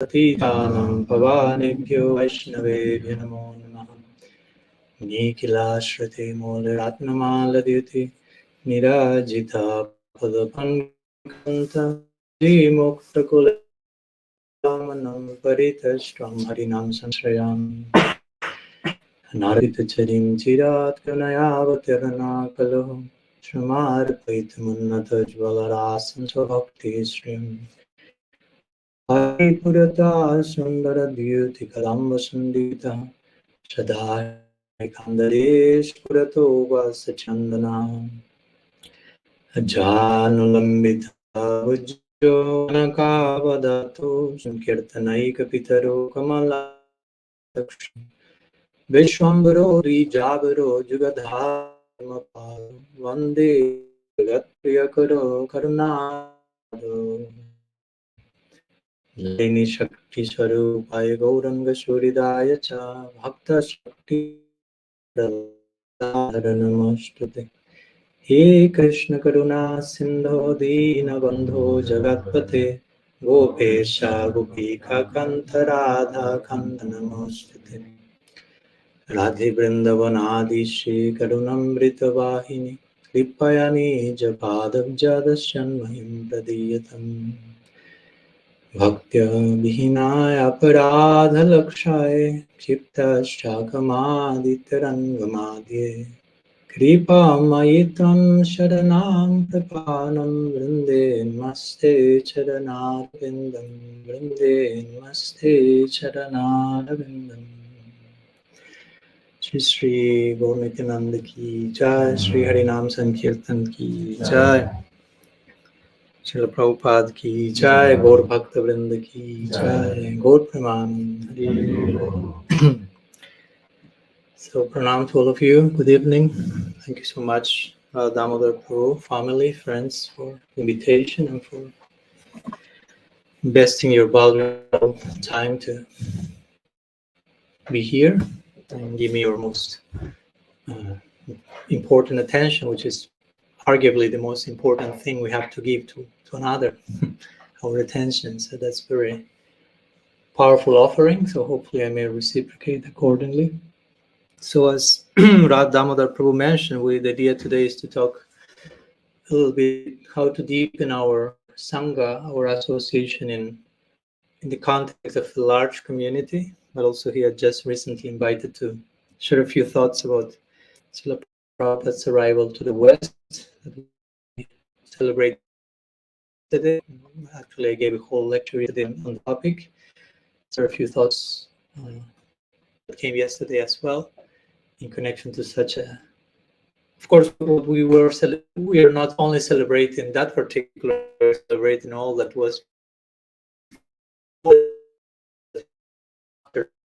Patitanam Pavanebhyo Vaishnavebhyo Namo Namaha Nikhilashvrate Mauliratnamaladhyuti Nirajita Padapankanta Muktakulam Paritashtam Harinam Samshrayam Narvitacharim Chirat Kanayavatirana Kalo Shramarpaitamannata Jvalarasam Svabhakti Srim Purata Sundara Beauty Kalamba Sundita Shadai Kandaresh Purato Vasachandana Janulambita Vajjonakavadato Sankirtanaika Pitaro Kamala Vishwambaro Drijavaro Jugadharmapalo Vande Jagatpriyakaro Karunado Leni Shakti Swarupaya Gauranga Suridaya Cha Bhakta Shakti Namaste He Krishna Karuna Sindho Dina Bandho Jagatpate Gopesha Gopika Kanta Radha Kanta Namaste Radhe Vrindavanadi Shri Karunamrita Vahini Kripayani Japadabjadasyan Mahim Pradiyatam Bhaktya Vihinaya Aparadha Lakshaye Kshipta Shakamaditarangamadye Kripa Mayitam Sharanam Prapanam Vrinde Namaste Charanarvindam Vrinde Namaste Charanarvindam Shri Shri Gaur Nityananda Ki Jai Shri Harinam Sankirtan Ki Jai Srila Prabhupada Ki Jai, Gaur Bhakta Vrinda Ki Jai, Gaur Praman. So pranam to all of you. Good evening. Thank you so much, Damodar Prabhu, family, friends, for the invitation and for investing your valuable time to be here and give me your most important attention, which is arguably the most important thing we have to give to another, our attention. So that's very powerful offering. So hopefully I may reciprocate accordingly. So as Radha Damodar Prabhu mentioned, the idea today is to talk a little bit how to deepen our Sanga, our association in the context of a large community, but also he had just recently invited to share a few thoughts about Srila Prabhupada's arrival to the West that we celebrate today. Actually, I gave a whole lecture yesterday on the topic. So a few thoughts that came yesterday as well in connection to such a. Of course, we are not only celebrating that particular, celebrating all that was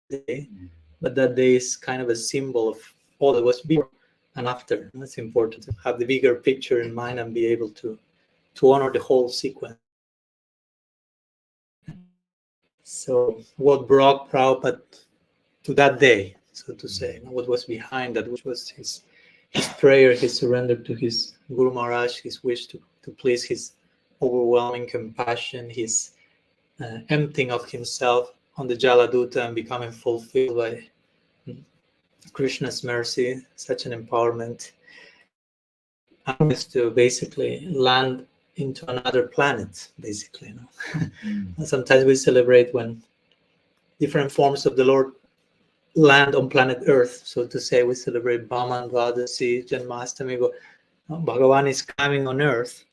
day, but that day is kind of a symbol of all that was before and after. It's important to have the bigger picture in mind and be able to honor the whole sequence. So what brought Prabhupada to that day, so to say, what was behind that, which was his prayer, his surrender to his Guru Maharaj, his wish to please his overwhelming compassion, his emptying of himself on the Jaladuta and becoming fulfilled by Krishna's mercy, such an empowerment, and is to basically land into another planet, basically. Sometimes we celebrate when different forms of the Lord land on planet Earth, so to say. We celebrate Bhaman, Dvadasi, Janmashtami. Bhagavan is coming on Earth.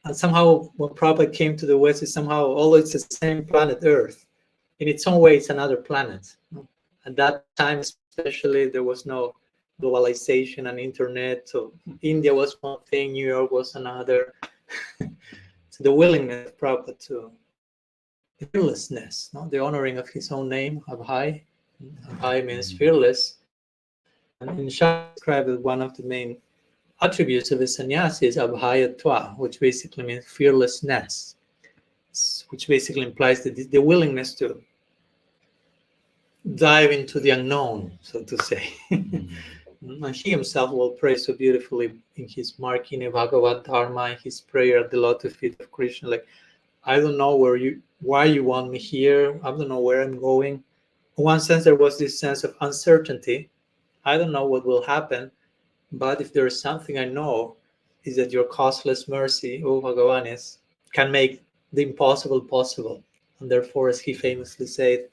And somehow when Prabhupada came to the West, it's somehow always the same planet Earth. In its own way, it's another planet. At that time, especially, there was no globalization and internet. So India was one thing, New York was another. So the willingness of Prabhupada to fearlessness, the honoring of his own name, Abhay. Abhay means fearless. And in Shastra described that one of the main attributes of a sannyasi is abhayatva, which basically means fearlessness, which basically implies the willingness to dive into the unknown, so to say. And he himself will pray so beautifully in his Markini Bhagavad Dharma, his prayer at the lotus feet of Krishna, like I don't know why you want me here. I don't know where I'm going. In one sense, there was this sense of uncertainty. I don't know what will happen, but if there is something I know, is that your causeless mercy, O Bhagavan, can make the impossible possible. And therefore, as he famously said,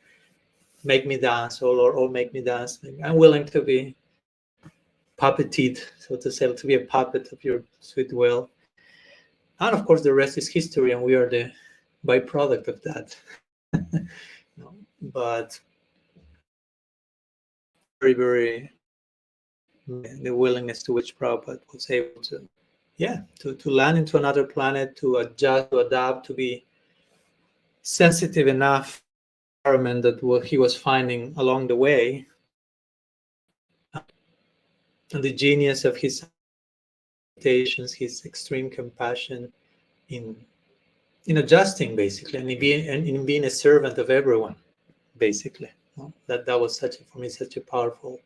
make me dance, O Lord, oh, make me dance. I'm willing to be puppeted, so to say, to be a puppet of your sweet will. And of course, the rest is history, and we are the byproduct of that. No, but very, very the willingness to which Prabhupada was able to, to land into another planet, to adjust, to adapt, to be sensitive enough environment that what he was finding along the way, and the genius of his meditations, his extreme compassion in adjusting basically, and in being a servant of everyone, basically. That was for me such a powerful,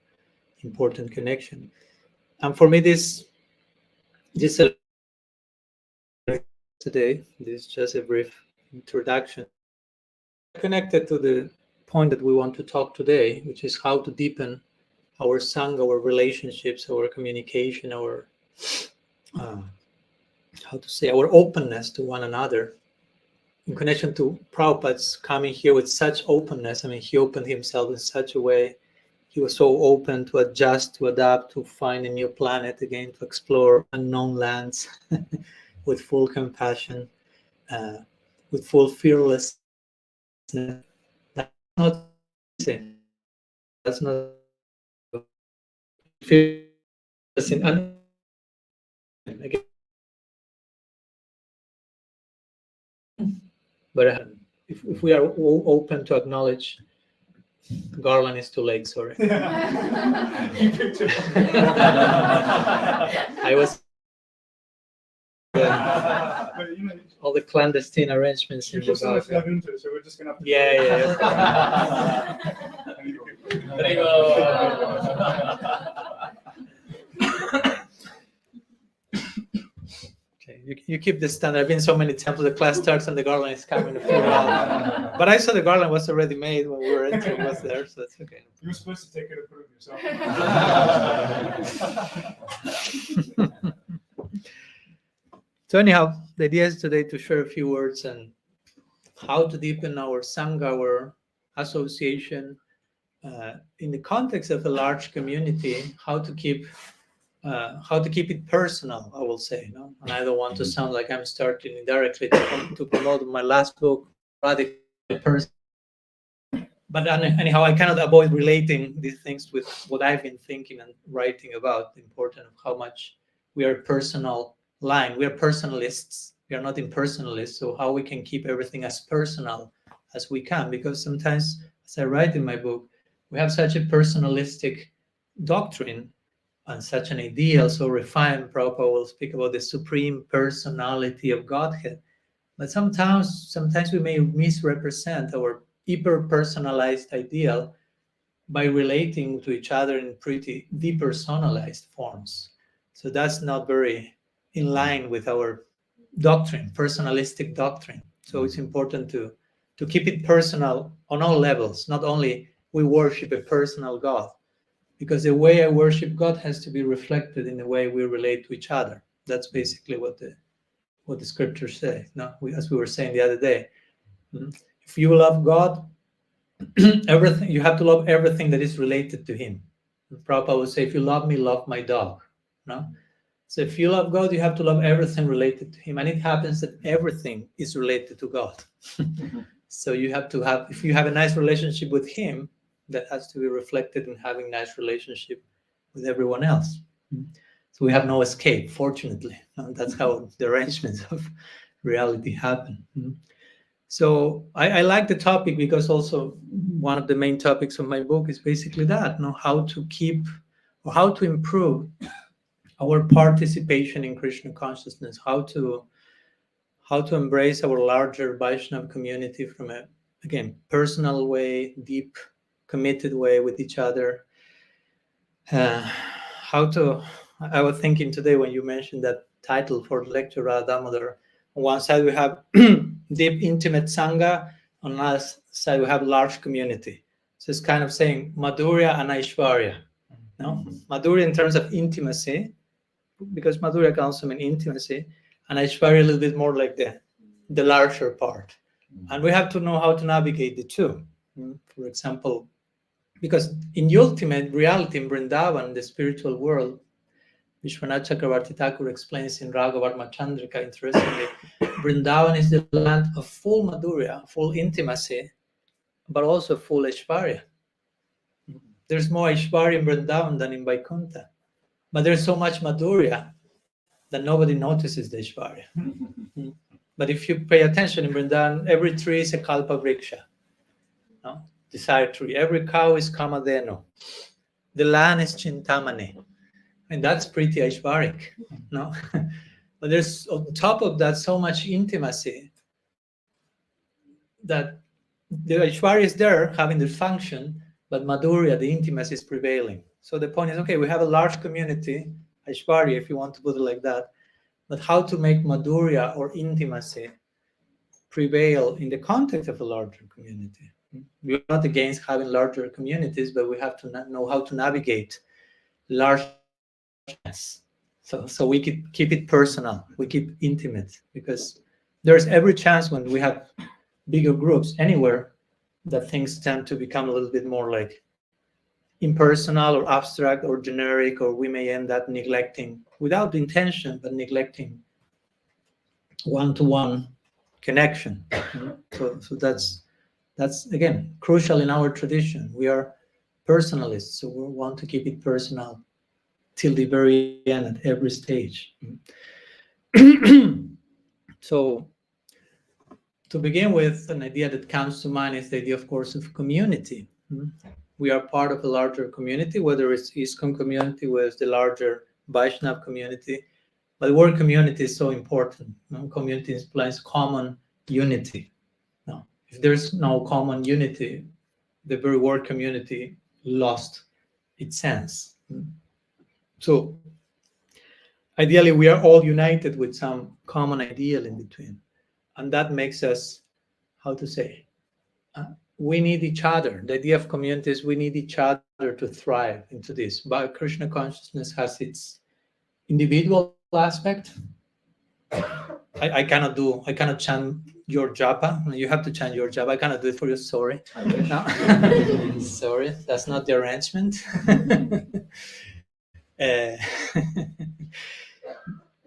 important connection. And for me, this today, this is just a brief introduction connected to the point that we want to talk today, which is how to deepen our Sangha, our relationships, our communication, our our openness to one another. In connection to Prabhupada's coming here with such openness, I mean, he opened himself in such a way. He was so open to adjust, to adapt, to find a new planet again, to explore unknown lands with full compassion, with full fearlessness. That's not easy. That's not fearless in again. But if we are open to acknowledge, Garland is too late, sorry. I was all the clandestine arrangements in the back. So we're just gonna have to Okay, you keep this standard. I've been so many times the class starts and the garland is coming a few hours. But I saw the garland was already made when we were entering, was there, so it's okay. You were supposed to take it and put it yourself. So anyhow, the idea is today to share a few words on how to deepen our Sangha, our association, in the context of a large community, how to keep it personal, I will say. No? And I don't want to sound like I'm starting indirectly to promote my last book, Radical Person. But anyhow, I cannot avoid relating these things with what I've been thinking and writing about, the importance of how much we are personal line. We are personalists. We are not impersonalists. So how we can keep everything as personal as we can. Because sometimes, as I write in my book, we have such a personalistic doctrine and such an ideal, so refined. Prabhupada will speak about the supreme personality of Godhead. But sometimes we may misrepresent our hyper-personalized ideal by relating to each other in pretty depersonalized forms. So that's not very in line with our doctrine, personalistic doctrine. So it's important to keep it personal on all levels. Not only we worship a personal God, because the way I worship God has to be reflected in the way we relate to each other. That's basically what the scriptures say. No, as we were saying the other day, if you love God, everything you have to love everything that is related to Him. Prabhupada would say, if you love me, love my dog. No, so if you love God, you have to love everything related to Him, and it happens that everything is related to God. So you have to have, if you have a nice relationship with Him, that has to be reflected in having a nice relationship with everyone else. So we have no escape, fortunately. And that's how the arrangements of reality happen. So I like the topic because also one of the main topics of my book is basically that, how to keep or how to improve our participation in Krishna consciousness, how to embrace our larger Vaishnava community from a, again, personal way, deep, committed way with each other. I was thinking today when you mentioned that title for the lecture, Damodar. On one side we have deep, intimate Sangha. On the other side, we have large community. So it's kind of saying Madhurya and Aishwarya. No? Madhurya in terms of intimacy, because Madhurya can also mean intimacy, and Aishwarya a little bit more like the larger part. And we have to know how to navigate the two. For example, because in the ultimate reality in Vrindavan, the spiritual world, Vishwanath Chakravarti Thakur explains in Raghavarma Chandrika, interestingly, Vrindavan is the land of full Madhurya, full intimacy, but also full Aishwarya. There's more Aishwarya in Vrindavan than in Vaikuntha. But there's so much Madhurya that nobody notices the Aishwarya. But if you pay attention in Vrindavan, every tree is a Kalpa Vriksha. No? Desire tree. Every cow is Kamadhenu. The land is Chintamani. And that's pretty Aishwaric. No? But there's on top of that so much intimacy that the Aishwarya is there having the function, but Madhurya, the intimacy, is prevailing. So the point is, okay, we have a large community, Aishwarya, if you want to put it like that, but how to make Madhurya or intimacy prevail in the context of a larger community. We're not against having larger communities, but we have to know how to navigate largeness. So we keep it personal, we keep intimate, because there's every chance when we have bigger groups anywhere that things tend to become a little bit more like impersonal or abstract or generic, or we may end up neglecting, without intention, but neglecting one-to-one connection. So that's again crucial in our tradition. We are personalists, so we want to keep it personal till the very end at every stage. So to begin with, an idea that comes to mind is the idea, of course, of community. We are part of a larger community, whether it's ISKCON community, whether it's the larger Vaishnava community. But the word community is so important. Community implies common unity. Now, if there's no common unity, the very word community lost its sense. So ideally, we are all united with some common ideal in between. And that makes us, how to say, we need each other. The idea of community is we need each other to thrive into this. But Krishna consciousness has its individual aspect. I cannot chant your japa. You have to chant your japa. I cannot do it for you. Sorry. No. Sorry, that's not the arrangement.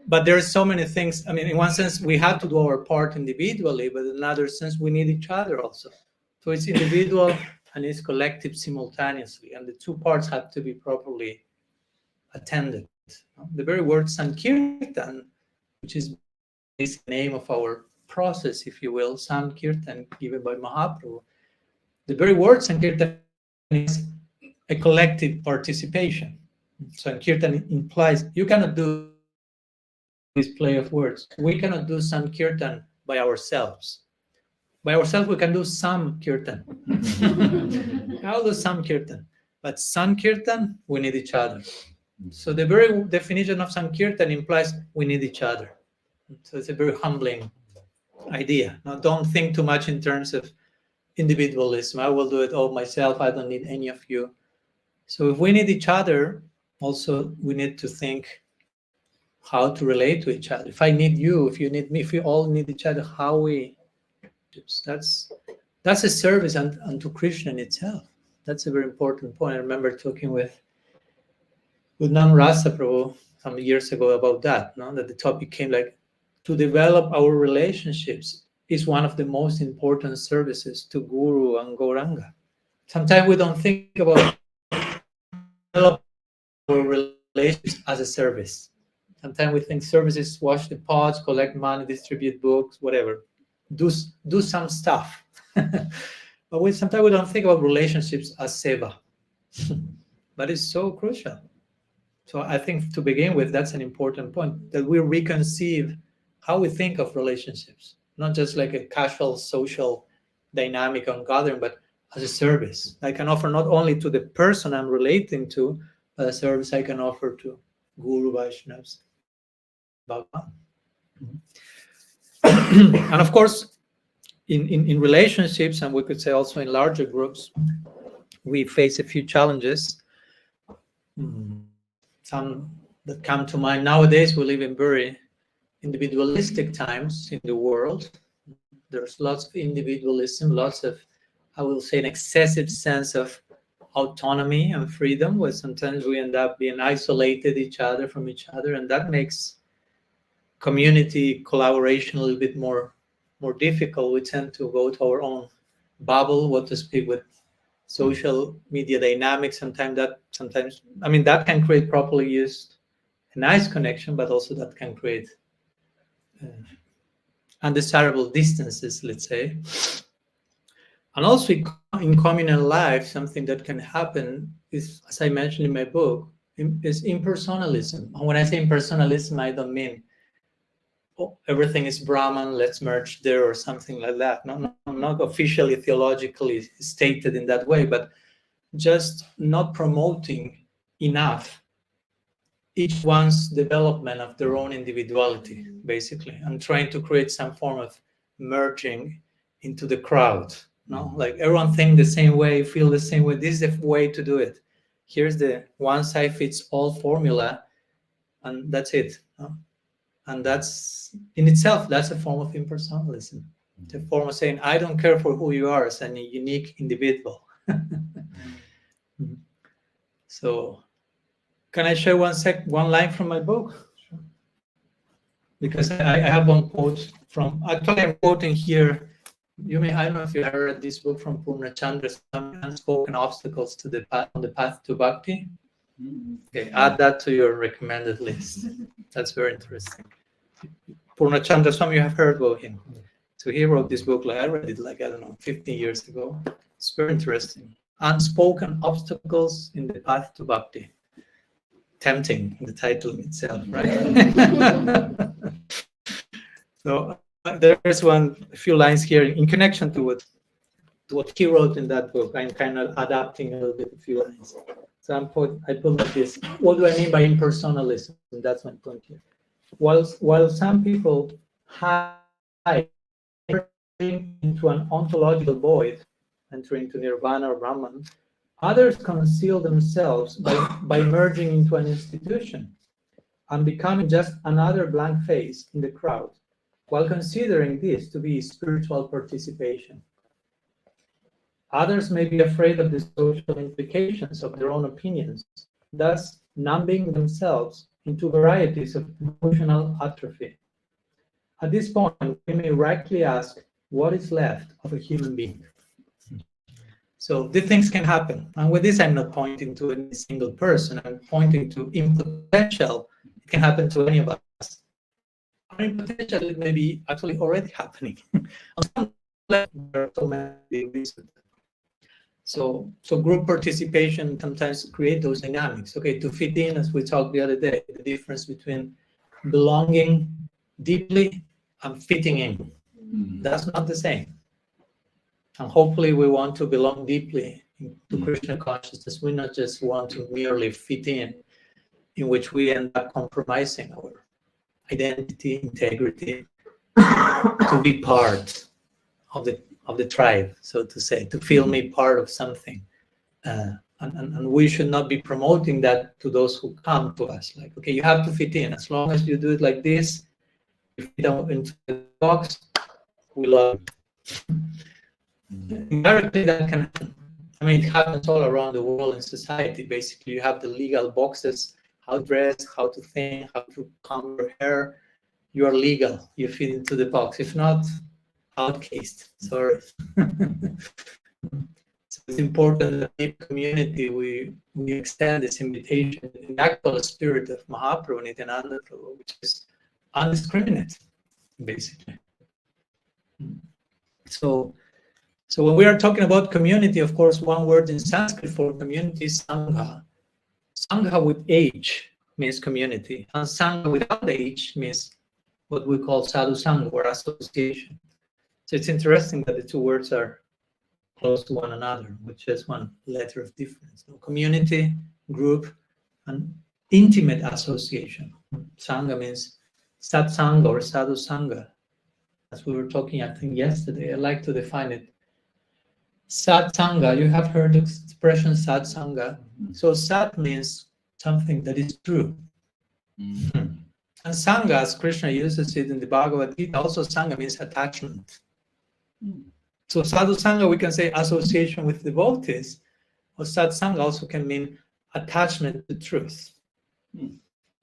But there are so many things. I mean, in one sense, we have to do our part individually, but in another sense, we need each other also. So it's individual and it's collective simultaneously, and the two parts have to be properly attended. The very word Sankirtan, which is the name of our process, if you will, Sankirtan given by Mahaprabhu, the very word Sankirtan is a collective participation. Sankirtan implies you cannot do this play of words. We cannot do Sankirtan by ourselves. By ourselves, we can do some kirtan. I'll do some kirtan. But Sankirtan, we need each other. So the very definition of Sankirtan implies we need each other. So it's a very humbling idea. Now, don't think too much in terms of individualism. I will do it all myself. I don't need any of you. So if we need each other, also we need to think how to relate to each other. If I need you, if you need me, if we all need each other, how we... That's a service unto Krishna in itself. That's a very important point. I remember talking with Nam Rasa Prabhu some years ago about that, no? That the topic came like, to develop our relationships is one of the most important services to Guru and Gauranga. Sometimes we don't think about develop our relationships as a service. Sometimes we think services, wash the pots, collect money, distribute books, whatever. Do some stuff. But sometimes we don't think about relationships as seva. But it's so crucial. So I think to begin with, that's an important point, that we reconceive how we think of relationships, not just like a casual social dynamic on gathering, but as a service. I can offer not only to the person I'm relating to, but a service I can offer to Guru, Vaishnavas, Bhagavan. And of course, in relationships, and we could say also in larger groups, we face a few challenges. Some that come to mind nowadays. We live in very individualistic times in the world. There's lots of individualism, lots of, I will say, an excessive sense of autonomy and freedom, where sometimes we end up being isolated from each other, and that makes community collaboration a little bit more difficult. We tend to go to our own bubble, what to speak, with social media dynamics. Sometimes that can create, properly used, a nice connection, but also that can create undesirable distances, let's say. And also in communal life, something that can happen is, as I mentioned in my book, is impersonalism. And when I say impersonalism, I don't mean everything is Brahman, let's merge there, or something like that. Not officially theologically stated in that way, but just not promoting enough each one's development of their own individuality, basically, and trying to create some form of merging into the crowd. Like everyone think the same way, feel the same way. This is the way to do it. Here's the one-size-fits-all formula, and that's it. And that's in itself, that's a form of impersonalism. It's a form of saying, I don't care for who you are as a unique individual. So, can I share one line from my book? Sure. Because I have one quote from, actually I'm quoting here, I don't know if you heard this book from Purnachandra's Unspoken Obstacles on the Path to Bhakti. Okay, add that to your recommended list. That's very interesting. Purnachandra, some of you have heard about him. So he wrote this book, I read it 15 years ago. It's very interesting. Unspoken Obstacles in the Path to Bhakti. Tempting, the title itself, right? So there is a few lines here in connection to what he wrote in that book. I'm kind of adapting a little bit, a few lines. So I put like this. What do I mean by impersonalism? And that's my point here. While some people hide into an ontological void, entering into nirvana or Brahman, others conceal themselves by merging into an institution and becoming just another blank face in the crowd, while considering this to be spiritual participation. Others may be afraid of the social implications of their own opinions, thus numbing themselves into varieties of emotional atrophy. At this point, we may rightly ask, what is left of a human being? So these things can happen. And with this, I'm not pointing to any single person. I'm pointing to, in potential, it can happen to any of us. And in potential, it may be actually already happening. On some level, there are so many reasons. So group participation sometimes create those dynamics. Okay, to fit in, as we talked the other day, the difference between belonging deeply and fitting in. That's not the same. And hopefully we want to belong deeply to Krishna consciousness. We not just want to merely fit in which we end up compromising our identity, integrity, to be part of the tribe, so to say, to feel me part of something. And we should not be promoting that to those who come to us. Like, okay, you have to fit in. As long as you do it like this, you fit into the box, we love you. Indirectly, that can happen. It happens all around the world in society. Basically, you have the legal boxes, how to dress, how to think, how to comb your hair. You are legal. You fit into the box. If not, outcast. Sorry. So it's important that in the community we extend this invitation in the actual spirit of Mahaprabhu, Nityananda Prabhu, which is undiscriminate, basically. So when we are talking about community, of course, one word in Sanskrit for community is Sangha. Sangha with H means community, and Sangha without H means what we call sadhu Sangha, or association. So it's interesting that the two words are close to one another, with just one letter of difference. So community, group, and intimate association. Sangha means Sat Sangha or Sadhu Sangha. as we were talking, I think, yesterday. I like to define it. Sat Sanga, you have heard the expression Sat Sanga. So Sat means something that is true. And Sanga, as Krishna uses it in the Bhagavad Gita, also Sanga means attachment. So Sadhu Sanga, we can say association with devotees, or Sat Sanga also can mean attachment to truth,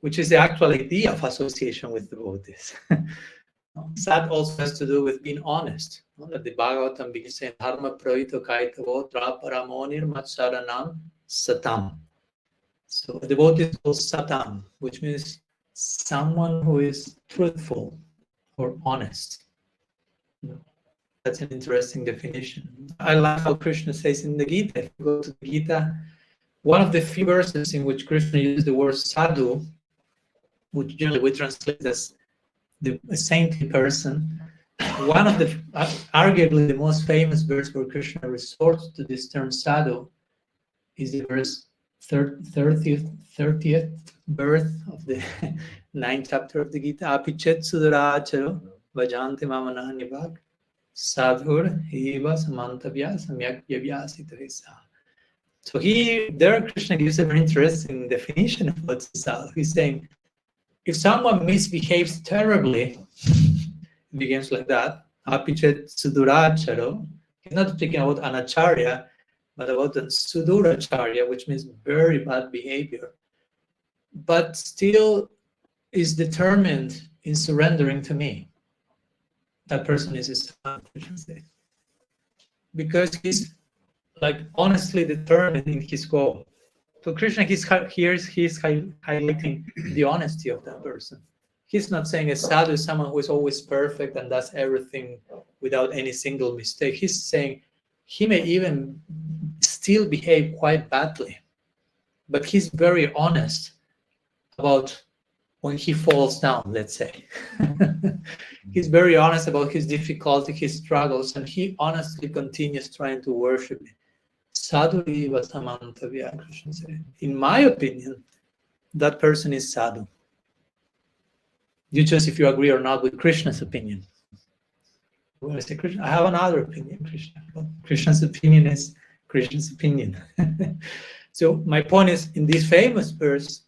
which is the actual idea of association with devotees. Sat also has to do with being honest. That the Bhagavatam begins saying, Dharma praito kaitavo traparamonir matsaranam satam. So a devotee is called satam, which means someone who is truthful or honest. That's an interesting definition. I like how Krishna says in the Gita. If you go to the Gita, one of the few verses in which Krishna uses the word sadhu, which generally we translate as a saintly person, one of the arguably the most famous verse where Krishna resorts to this term sadhu is the verse 30th birth of the 9th chapter of the Gita. Apichet suduracharo vajanti mamananibhag sadhur eva samantavya samyak yavyasitavesa. So there Krishna gives a very interesting definition of what's sadhu. He's saying, if someone misbehaves terribly, it begins like that. Apichet suduracharo. He's not speaking about anacharya, but about the suduracharya, which means very bad behavior, but still is determined in surrendering to me. That person is a sadhu, Krishna says, because he's like honestly determined in his goal. So Krishna, he's highlighting the honesty of that person. He's not saying a sadhu is someone who is always perfect and does everything without any single mistake. He's saying he may even still behave quite badly, but he's very honest about when he falls down, let's say. He's very honest about his difficulty, his struggles, and he honestly continues trying to worship me. Sadhu eva samantavya, Krishna said. In my opinion, that person is sadhu. You choose if you agree or not with Krishna's opinion. When I say Krishna, I have another opinion, Krishna. But Krishna's opinion is Krishna's opinion. So my point is, in this famous verse,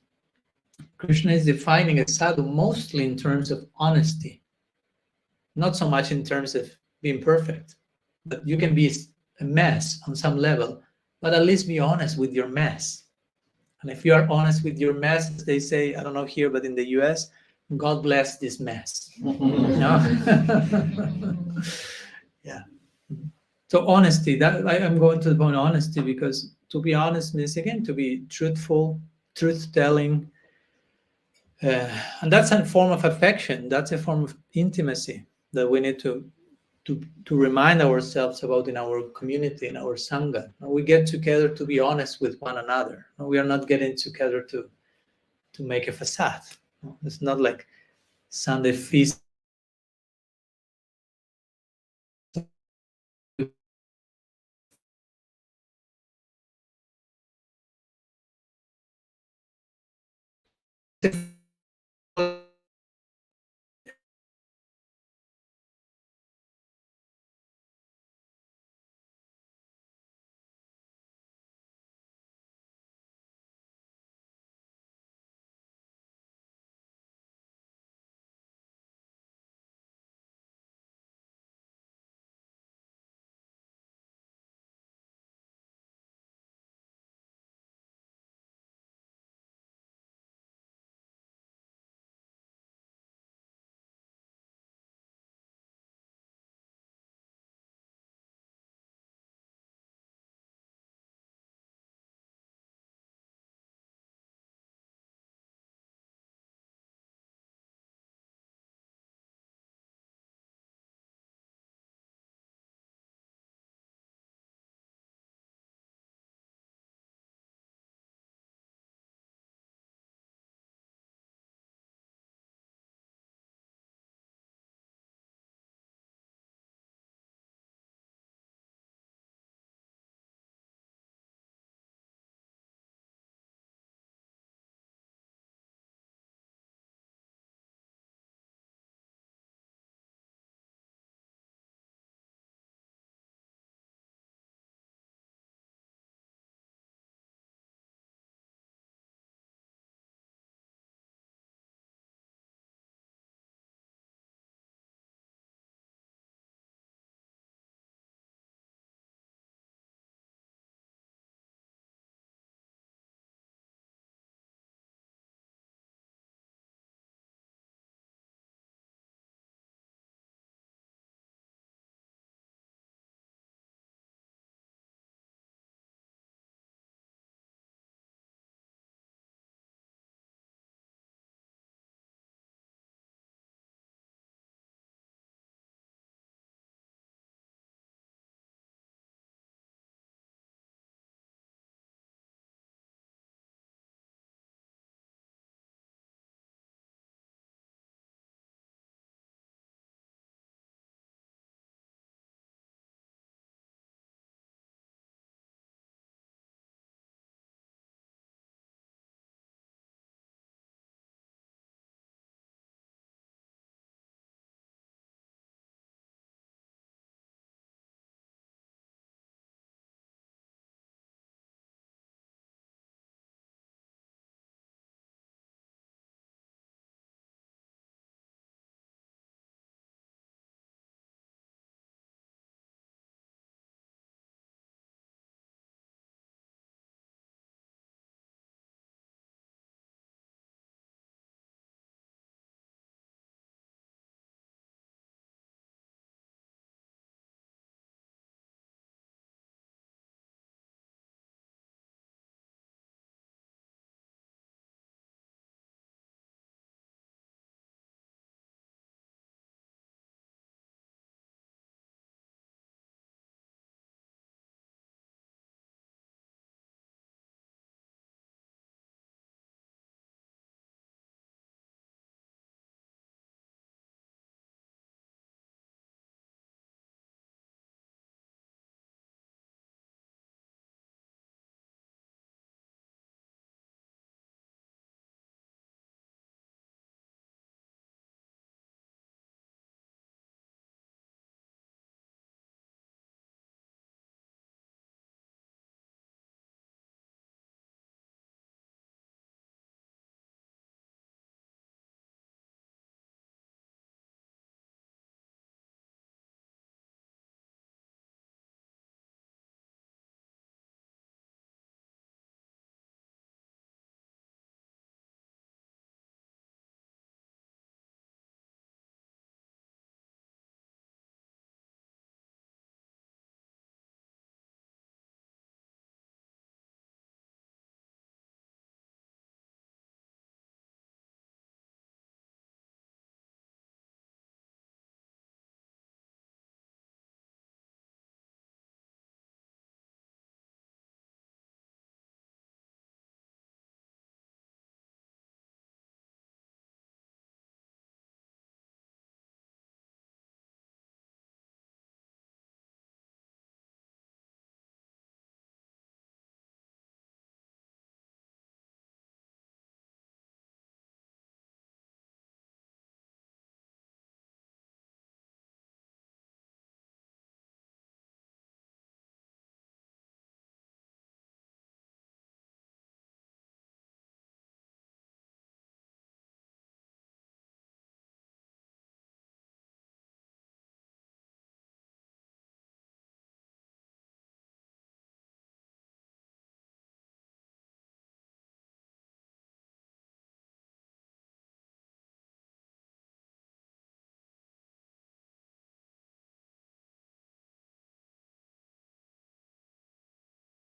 Krishna is defining a sadhu mostly in terms of honesty, not so much in terms of being perfect. But you can be a mess on some level, but at least be honest with your mess. And if you are honest with your mess, as they say, I don't know here, but in the US, God bless this mess. No? Yeah. So honesty, that I'm going to the point of honesty, because to be honest means, again, to be truthful, truth-telling. And that's a form of affection. That's a form of intimacy that we need to remind ourselves about in our community, in our Sangha. We get together to be honest with one another. We are not getting together to make a facade. It's not like Sunday feast.